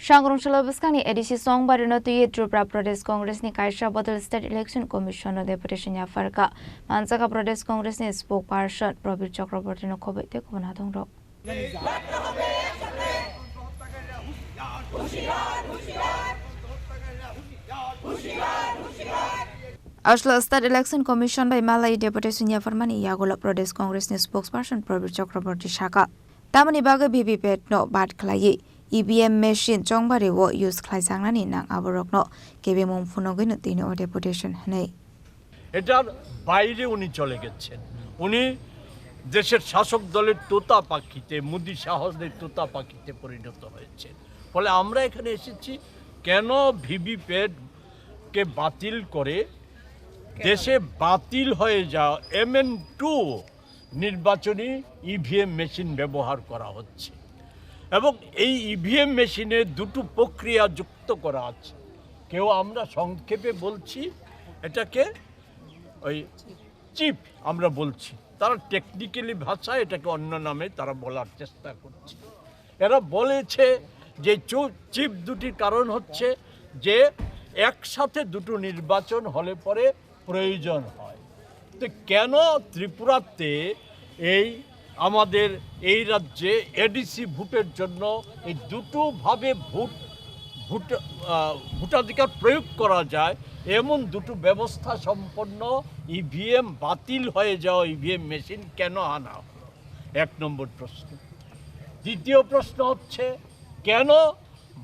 Shangrong Shalobskani edisi song barino tuye Tripura Pradesh Congress ni Kaisha Badal State Election Commission deputation ya farka Mansaka Pradesh Congress ni spokesperson Prabir Chakraborty no khobete kona thongro Ashla State Election Commission by Malay deputation ya farmani Yagola Pradesh Congress ni spokesperson Prabir Chakraborty shaka Tamani baga VVPAT no bad klaye EVM machine chongbari wo use khlaisangna ni nang aborok no kebe mom phunogin tini o deputation nei এটার বাইরে উনি চলে গেছেন উনি দেশের শাসক দলের তোতা পাখিতে মোদি সাহসদের তোতা পাখিতে পরিণত হয়েছে ফলে আমরা এখানে এসেছি কেন ভিভিপ্যাট কে বাতিল করে দেশে বাতিল হয়ে যাওয়া MN2 নির্বাচনী ইভিএম মেশিন ব্যবহার করা হচ্ছে এবং এই ইভিএম মেশিনে দুটো প্রক্রিয়া যুক্ত করা আছে কেউ আমরা সংক্ষেপে বলছি এটাকে ওই চিপ আমরা বলছি তারা টেকনিক্যালি ভাষায় এটাকে অন্য নামে তারা বলার চেষ্টা করছে এরা বলেছে যে চিপ দুটির কারণ হচ্ছে যে একসাথে দুটো নির্বাচন হলে পরে প্রয়োজন হয় তো কেন ত্রিপুরাতে এই আমাদের এই রাজ্যে এডিসি ভোটের জন্য এই দুটোভাবে ভোটাধিকার প্রয়োগ করা যায় এমন দুটো ব্যবস্থা সম্পন্ন ইভিএম বাতিল হয়ে যাওয়া ইভিএম মেশিন কেন আনা হলো এক নম্বর প্রশ্ন দ্বিতীয় প্রশ্ন হচ্ছে কেন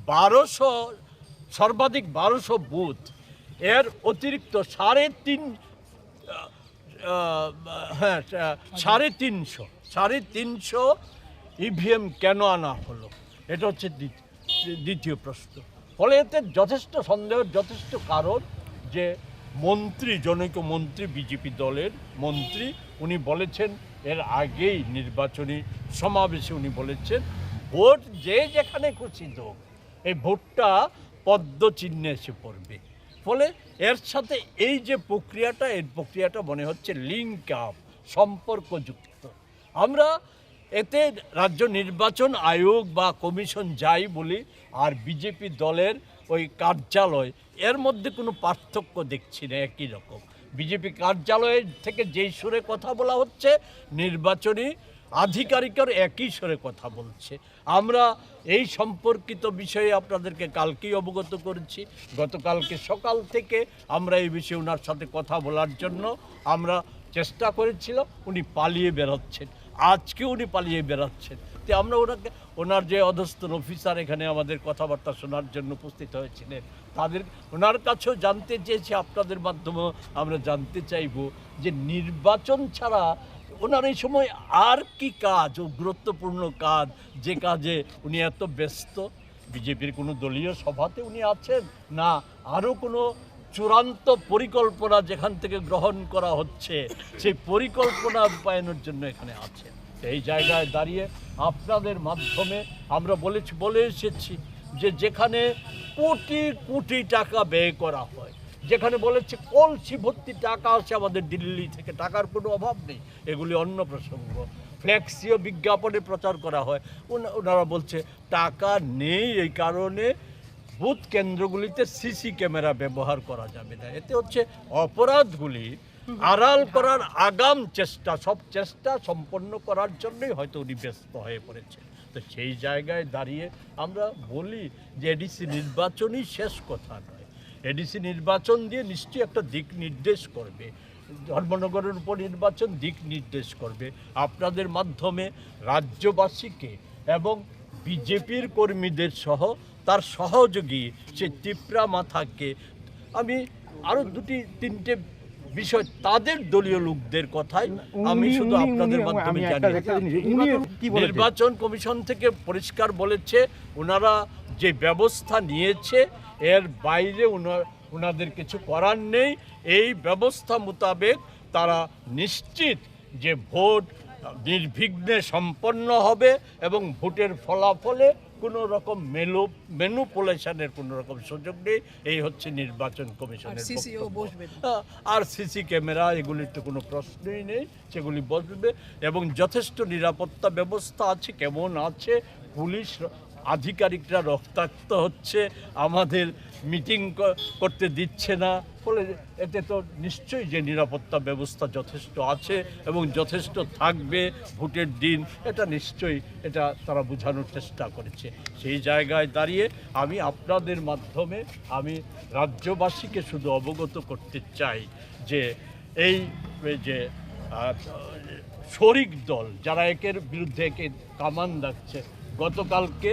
1200 সর্বাধিক 1200 বুথ এর অতিরিক্ত 350 ইভিএম কেন আনা হলো এটা হচ্ছে দ্বিতীয় প্রশ্ন ফলে এতে যথেষ্ট সন্দেহের যথেষ্ট কারণ যে মন্ত্রী জনৈক মন্ত্রী বিজেপি দলের মন্ত্রী উনি বলেছেন এর আগেই নির্বাচনী সমাবেশে উনি বলেছেন ভোট যে যেখানে খুশি হোক এই ভোটটা পদ্ম চিহ্নে এসে পড়বে ফলে এর সাথে এই যে প্রক্রিয়াটা এই প্রক্রিয়াটা মনে হচ্ছে লিঙ্ক আপ সম্পর্কযুক্ত আমরা এতে রাজ্য নির্বাচন আয়োগ বা কমিশন যাই বলি আর বিজেপি দলের ওই কার্যালয় এর মধ্যে কোনো পার্থক্য দেখছি না একই রকম বিজেপি কার্যালয়ের থেকে যেই সুরে কথা বলা হচ্ছে নির্বাচনী আধিকারিকের একই সুরে কথা বলছে আমরা এই সম্পর্কিত বিষয়ে আপনাদেরকে কালকেই অবগত করেছি গতকালকে সকাল থেকে আমরা এই বিষয়ে ওনার সাথে কথা বলার জন্য আমরা চেষ্টা করেছিলাম উনি পালিয়ে বেরোচ্ছেন আজকে উনি পালিয়ে বেরোচ্ছেন তো আমরা ওনার যে অধস্তন অফিসার এখানে আমাদের কথাবার্তা শোনার জন্য উপস্থিত হয়েছিলেন তাদের ওনার কাছেও জানতে চেয়েছি আপনাদের মাধ্যমে আমরা জানতে চাইব যে নির্বাচন ছাড়া ওনার এই সময় আর কি কাজ ও গুরুত্বপূর্ণ কাজ যে কাজে উনি এত ব্যস্ত বিজেপির কোনো দলীয় সভাতে উনি আছেন না আরও কোনো চূড়ান্ত পরিকল্পনা যেখান থেকে গ্রহণ করা হচ্ছে সেই পরিকল্পনা রূপায়ণের জন্য এখানে আছেন এই জায়গায় দাঁড়িয়ে আপনাদের মাধ্যমে আমরা বলে এসেছি যে যেখানে কোটি কোটি টাকা ব্যয় করা হয় যেখানে বলেছে কলসি ভর্তি টাকা আছে আমাদের দিল্লি থেকে টাকার কোনো অভাব নেই এগুলি অন্য প্রসঙ্গ ফ্লেক্সিও বিজ্ঞাপনে প্রচার করা হয় ওনারা বলছে টাকা নেই এই কারণে বুথ কেন্দ্রগুলিতে সিসি ক্যামেরা ব্যবহার করা যাবে না এতে হচ্ছে অপরাধগুলি আড়াল করার আগাম সব চেষ্টা সম্পন্ন করার জন্যই হয়তো উনি ব্যস্ত হয়ে পড়েছেন তো সেই জায়গায় দাঁড়িয়ে আমরা বলি যে এডিসি নির্বাচনই শেষ কথা নয় এডিসি নির্বাচন দিয়ে নিশ্চয়ই একটা দিক নির্দেশ করবে ধর্মনগরের উপর নির্বাচন দিক নির্দেশ করবে আপনাদের মাধ্যমে রাজ্যবাসীকে এবং বিজেপির কর্মীদের সহ তার সহযোগী সে টিপরা মাথাকে আমি আরও তিনটে বিষয় তাদের দলীয় লোকদের কথাই আমি শুধু আপনাদের মাধ্যমে জানি নির্বাচন কমিশন থেকে পরিষ্কার বলেছে ওনারা যে ব্যবস্থা নিয়েছে এর বাইরে ওনাদের কিছু করার নেই এই ব্যবস্থা মোতাবেক তারা নিশ্চিত যে ভোট নির্বিঘ্নে সম্পন্ন হবে এবং ভোটের ফলাফলে কোনো রকম ম্যানিপুলেশনের কোনো রকম সুযোগ নেই এই হচ্ছে নির্বাচন কমিশনের আর সিসি ক্যামেরা এগুলির তো কোনো প্রশ্নই নেই সেগুলি বসবে এবং যথেষ্ট নিরাপত্তা ব্যবস্থা আছে কেমন আছে পুলিশ আধিকারিকরা রক্তাক্ত হচ্ছে, আমাদের মিটিং করতে দিচ্ছে না, ফলে এতে তো নিশ্চয়ই যে নিরাপত্তা ব্যবস্থা যথেষ্ট আছে এবং যথেষ্ট থাকবে ভোটের দিন, এটা নিশ্চয়ই এটা তারা বোঝানোর চেষ্টা করেছে। সেই জায়গায় দাঁড়িয়ে আমি আপনাদের মাধ্যমে আমি রাজ্যবাসীকে শুধু অবগত করতে চাই যে এই যে শরিক দল যারা একের বিরুদ্ধে একে কামান দাচ্ছে, গতকালকে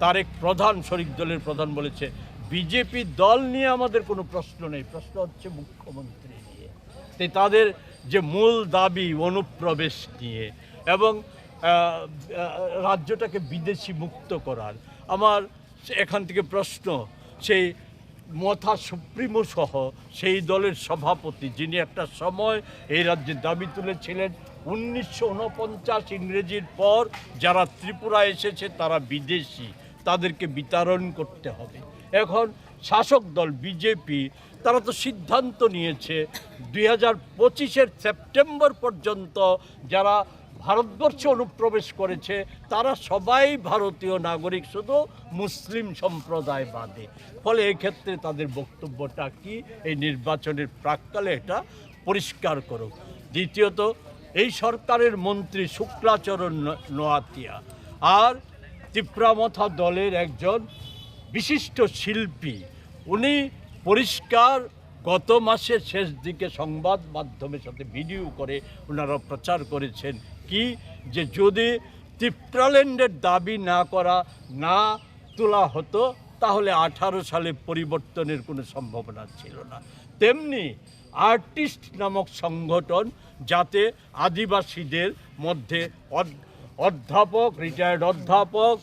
তারেক প্রধান শরিক দলের প্রধান বলেছে বিজেপি দল নিয়ে আমাদের কোনো প্রশ্ন নেই, প্রশ্ন হচ্ছে মুখ্যমন্ত্রী নিয়ে। তাই তাদের যে মূল দাবি অনুপ্রবেশ নিয়ে এবং রাজ্যটাকে বিদেশি মুক্ত করার, আমার এখান থেকে প্রশ্ন, সেই মথা সুপ্রিমো সহ সেই দলের সভাপতি যিনি একটা সময় এই রাজ্যের দাবি তুলেছিলেন 1949 ইংরেজির পর যারা ত্রিপুরা এসেছে তারা বিদেশি, তাদেরকে বিতরণ করতে হবে। এখন শাসক দল বিজেপি তারা তো সিদ্ধান্ত নিয়েছে 2025 সেপ্টেম্বর পর্যন্ত যারা ভারতবর্ষে অনুপ্রবেশ করেছে তারা সবাই ভারতীয় নাগরিক, শুধু মুসলিম সম্প্রদায় বাদে। ফলে এক্ষেত্রে তাদের বক্তব্যটা কি, এই নির্বাচনের প্রাক্কালে এটা পরিষ্কার করুক। দ্বিতীয়ত, এই সরকারের মন্ত্রী শুক্লাচরণ নোয়াতিয়া আর তিপ্রামথা দলের একজন বিশিষ্ট শিল্পী, উনি পরিষ্কার গত মাসের শেষ দিকে সংবাদ মাধ্যমের সাথে ভিডিও করে ওনারা প্রচার করেছেন কি, যে যদি ত্রিপ্রাল্যান্ডের দাবি না তোলা হতো তাহলে 18 সালে পরিবর্তনের কোনো সম্ভাবনা ছিল না। তেমনি আর্টিস্ট নামক সংগঠন যাতে আদিবাসীদের মধ্যে অধ্যাপক, রিটায়ার্ড অধ্যাপক,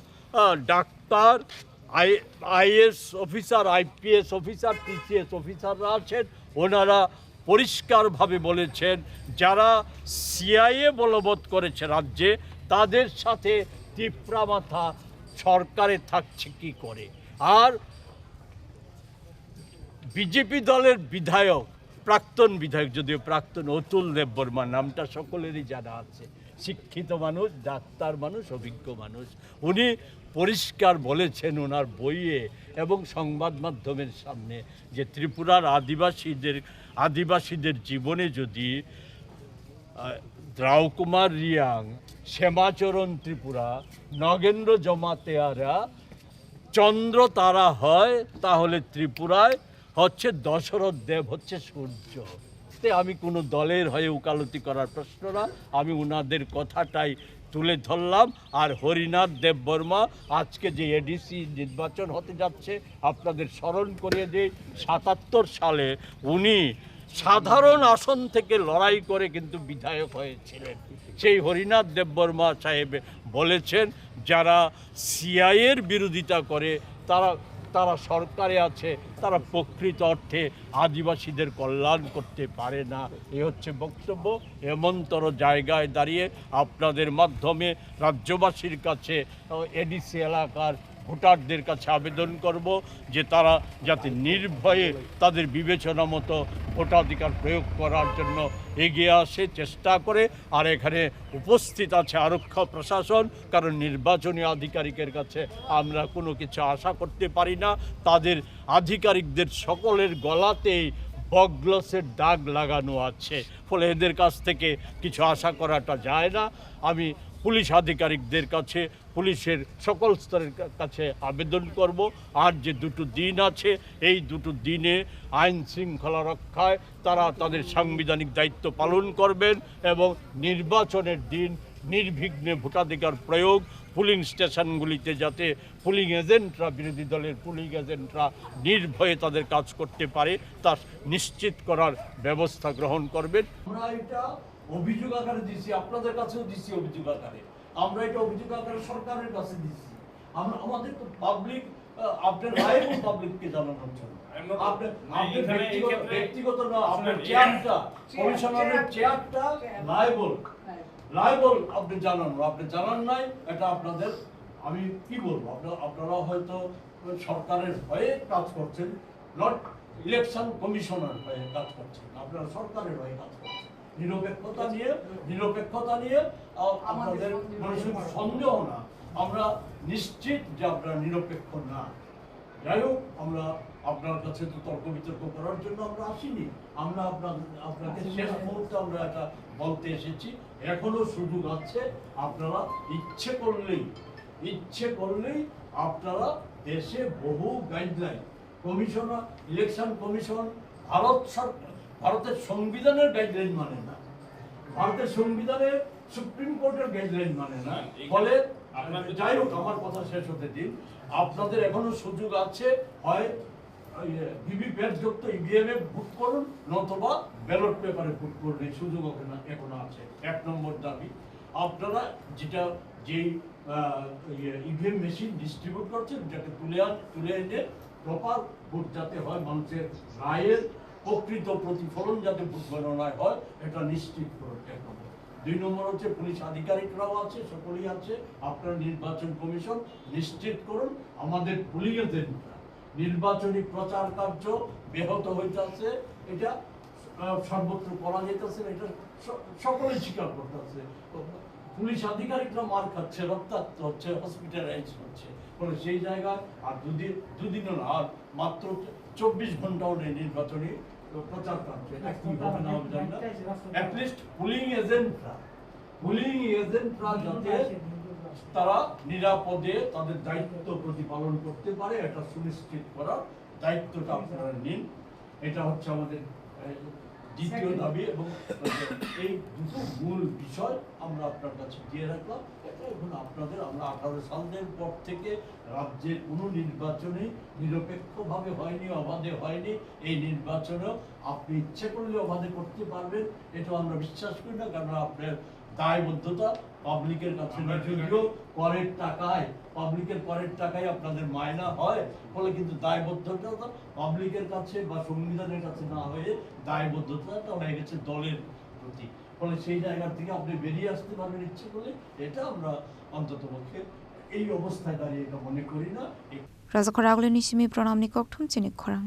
doctor, IAS officer, IPS officer, TCS অফিসাররা আছেন, ওনারা পরিষ্কারভাবে বলেছেন যারা সিআইএ বলবৎ করেছে রাজ্যে তাদের সাথে তিপ্রামাথা সরকারে থাকছে কি করে। আর বিজেপি দলের বিধায়ক, প্রাক্তন বিধায়ক, যদিও প্রাক্তন, অতুল দেববর্মা, নামটা সকলেরই জানা আছে, শিক্ষিত মানুষ, ডাক্তার মানুষ, অভিজ্ঞ মানুষ, উনি পরিষ্কার বলেছেন ওনার বইয়ে এবং সংবাদ মাধ্যমের সামনে যে ত্রিপুরার আদিবাসীদের জীবনে যদি দ্রাউকুমার রিয়াং, শ্যামাচরণ ত্রিপুরা, নগেন্দ্র জমাতেয়ারা চন্দ্র তারা হয় তাহলে ত্রিপুরায় হচ্ছে দশরথ দেব হচ্ছে সূর্য। আমি কোনো দলের হয়ে উকালতি করার প্রশ্ন না, আমি ওনাদের কথাটাই তুলে ধরলাম। আর হরিনাথ দেববর্মা আজকে যে এডিসি নির্বাচন হতে যাচ্ছে আপনাদের স্মরণ করিয়ে দিই, 77 সালে উনি সাধারণ আসন থেকে লড়াই করে কিন্তু বিধায়ক হয়েছিলেন। সেই হরিনাথ দেববর্মা সাহেব বলেছেন যারা সিআইএর বিরোধিতা করে তারা সরকারে আছে, তারা প্রকৃত অর্থে আদিবাসীদের কল্যাণ করতে পারে না। এ হচ্ছে বক্তব্য। এমনতর জায়গায় দাঁড়িয়ে আপনাদের মাধ্যমে রাজ্যবাসীর কাছে, এডিসি এলাকার ভোটারদের কাছে আবেদন করব যে তারা যাতে নির্ভয়ে তাদের বিবেচনা মতো ভোটাধিকার প্রয়োগ করার জন্য এগিয়ে আসে, চেষ্টা করে। আর এখানে উপস্থিত আছে আরক্ষা প্রশাসন, কারণ নির্বাচনী আধিকারিকের কাছে আমরা কোনো কিছু আশা করতে পারি না। তাদের আধিকারিকদের সকলের গলাতেই বকগ্লসের দাগ লাগানো আছে, ফলে এদের কাছ থেকে কিছু আশা করাটা যায় না। আমি পুলিশ আধিকারিকদের কাছে, পুলিশের সকল স্তরের কাছে আবেদন করব, আর যে দুটো দিন আছে এই দুটো দিনে আইন শৃঙ্খলা রক্ষায় তারা তাদের সাংবিধানিক দায়িত্ব পালন করবেন এবং নির্বাচনের দিন নির্বিঘ্নে ভোটাধিকার প্রয়োগ, পুলিং স্টেশনগুলিতে যাতে পুলিং এজেন্টরা, বিরোধী দলের পুলিং এজেন্টরা নির্ভয়ে তাদের কাজ করতে পারে তা নিশ্চিত করার ব্যবস্থা গ্রহণ করবেন। আমরা এটা অভিযোগ আকারে দিচ্ছি, আপনাদের কাছেও দিচ্ছি অভিযোগ আকারে, আমরা এটা অভিযোগ আকারে সরকারের কাছে দিচ্ছি। আমরা আমাদের তো পাবলিক, আপনার লাইভও পাবলিককে জানানোর জন্য, আপনার ব্যক্তিগত না, আপনার চেয়ারটা, কমিশনারের চেয়ারটা লাইবল আপনি জানান নাই, এটা আপনাদের, আমি কি বলবো, আপনারা হয়তো সরকারের হয়ে কাজ করছেন, নট ইলেকশন কমিশনার হয়ে কাজ করছেন, আপনারা সরকারের হয়ে কাজ করছেন। নিরপেক্ষতা নিয়ে আপনাদের মানুষের সন্দেহ না আমরা নিশ্চিত যে আপনারা নিরপেক্ষ না। যাই হোক, আমরা আপনার কাছে তো তর্ক বিতর্ক করার জন্য আমরা আসিনি। আমরা আপনাকে শেষ মুহূর্তে আমরা এটা বলতে এসেছি, এখনো সুযোগ আছে। আপনারা ইচ্ছে করলেই আপনারা দেশে বহু গাইডলাইন, কমিশনার, ইলেকশন কমিশন ভারতের সংবিধানের গাইডলাইন মানে না, ভারতের সংবিধানের সুপ্রিম কোর্টের গাইডলাইন মানে না। ফলে যাই হোক, আমার কথা শেষ হতে দিন। আপনাদের এখনো সুযোগ আছে, হয় ভিভিপ্যাট যুক্ত ইভিএম এ ভোট করুন, নতুবা ব্যালট পেপারে ভোট করুন। এই সুযোগ এখনো আছে। 1 নম্বর দাবি, আপনারা যেই ইভিএম মেশিন ডিস্ট্রিবিউট করছেন, যাতে তুলে এনে প্রপার ভোট যাতে হয়, মানুষের রায়ের প্রকৃত প্রতিফলন যাতে ভোট গণনায় হয়, এটা নিশ্চিত করুন। 1 নম্বর। 2 নম্বর হচ্ছে, পুলিশ আধিকারিকরাও আছে, সকলেই আছে, আপনারা নির্বাচন কমিশন নিশ্চিত করুন আমাদের পুলিং এজেন্টরা নির্বাচনী প্রচার কার্য ব্যাহত হইতেছে, এটা সর্বত্র করা যেতেছে, এটা সকলেই স্বীকার করতেছে। পুলিশ আধিকারিকরা মার খাচ্ছে, রক্তাক্ত হচ্ছে, হসপিটালাইজ হচ্ছে। ফলে সেই জায়গায় আর দুদিনও না, আর মাত্র 24 ঘন্টাও নেই নির্বাচনী প্রচার কার্য। এটা কি হবে না হবে জানি না। অ্যাটলিস্ট পুলিং এজেন্টরা যাতে তারা নিরাপদে তাদের দায়িত্ব প্রতিপালন করতে পারে, এটা সুনিশ্চিত করার দায়িত্বটা আপনারা নিন। এটা হচ্ছে আমাদের দ্বিতীয় দাবি। এবং এই দুটো মূল বিষয় আমরা আপনার কাছে দিয়ে রাখলাম। এটা এখন আপনাদের, আমরা 18 সালের পর থেকে রাজ্যের কোনো নির্বাচনে নিরপেক্ষভাবে হয়নি, অবাধে হয়নি। এই নির্বাচনেও আপনি ইচ্ছে করলে অবাধে করতে পারবেন, এটা আমরা বিশ্বাস করি না। কারণ আপনার দায়বদ্ধতা পাবলিকের কাছে না, যদিও পাবলিকের করের টাকায় আপনাদের মায়না হয়, ফলে কিন্তু দায়বদ্ধতা পাবলিকের কাছে বা সংবিধানের কাছে না হয়ে দায়বদ্ধতাটা হয়ে গেছে দলের প্রতি। ফলে সেই জায়গা থেকে আপনি বেরিয়ে আসতে পারবেন ইচ্ছে করলে, এটা আমরা অন্ততপক্ষে এই অবস্থায় দাঁড়িয়ে এটা মনে করি না। রাজা খরাগলে নিশিমি প্রণামনি ককঠুম চিনি খরাং।